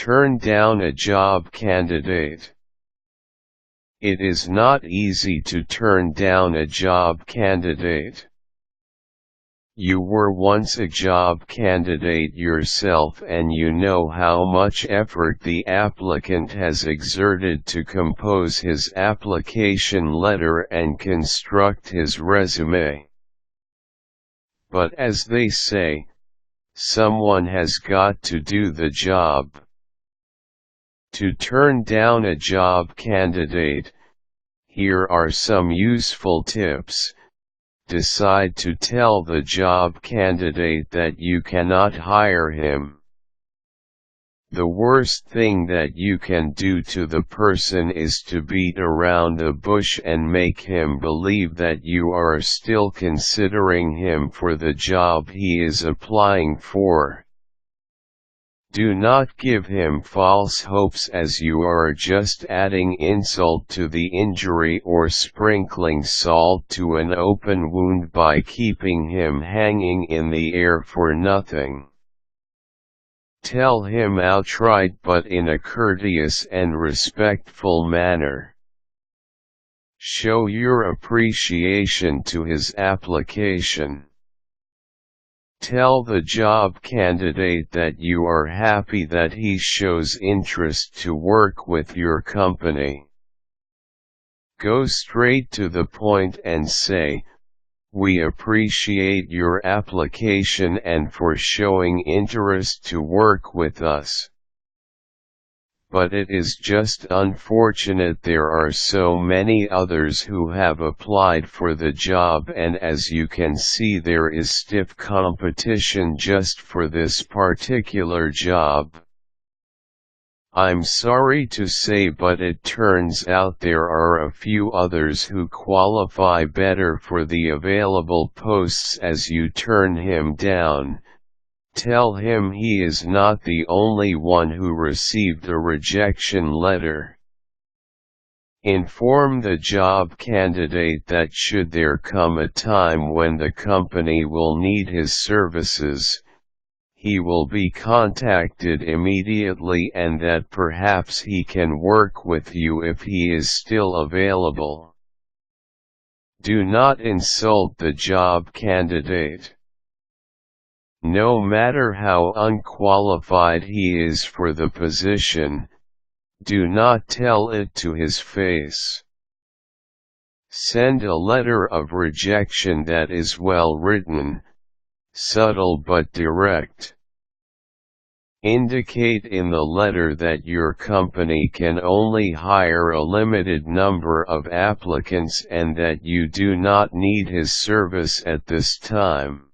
turn down a job candidate. It is not easy to turn down a job candidate. You were once a job candidate yourself and you know how much effort the applicant has exerted to compose his application letter and construct his resume. But as they say, someone has got to do the job. To turn down a job candidate, here are some useful tips. Decide to tell the job candidate that you cannot hire him. The worst thing that you can do to the person is to beat around the bush and make him believe that you are still considering him for the job he is applying for. Do not give him false hopes, as you are just adding insult to the injury or sprinkling salt to an open wound by keeping him hanging in the air for nothing. Tell him outright, but in a courteous and respectful manner. Show your appreciation to his application. Tell the job candidate that you are happy that he shows interest to work with your company. Go straight to the point and say, "We appreciate your application and for showing interest to work with us. But it is just unfortunate there are so many others who have applied for the job, and as you can see there is stiff competition just for this particular job. I'm sorry to say, but it turns out there are a few others who qualify better for the available posts." As you turn him down, tell him he is not the only one who received a rejection letter. Inform the job candidate that should there come a time when the company will need his services, he will be contacted immediately and that perhaps he can work with you if he is still available. Do not insult the job candidate. No matter how unqualified he is for the position, do not tell it to his face. Send a letter of rejection that is well written, subtle but direct. Indicate in the letter that your company can only hire a limited number of applicants and that you do not need his service at this time.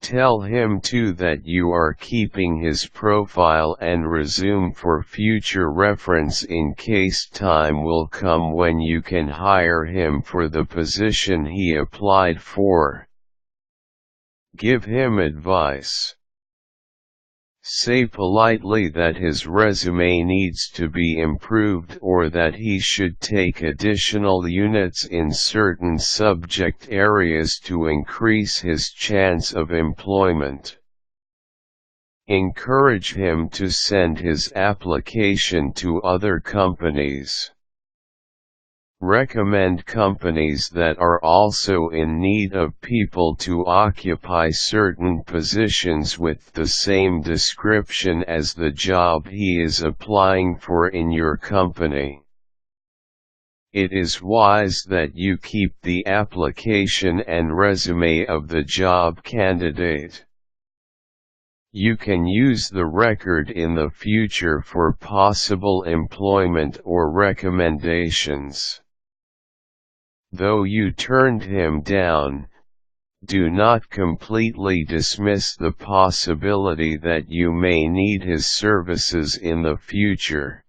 Tell him too that you are keeping his profile and resume for future reference in case time will come when you can hire him for the position he applied for. Give him advice. Say politely that his resume needs to be improved or that he should take additional units in certain subject areas to increase his chance of employment. Encourage him to send his application to other companies. Recommend companies that are also in need of people to occupy certain positions with the same description as the job he is applying for in your company. It is wise that you keep the application and resume of the job candidate. You can use the record in the future for possible employment or recommendations. Though you turned him down, do not completely dismiss the possibility that you may need his services in the future.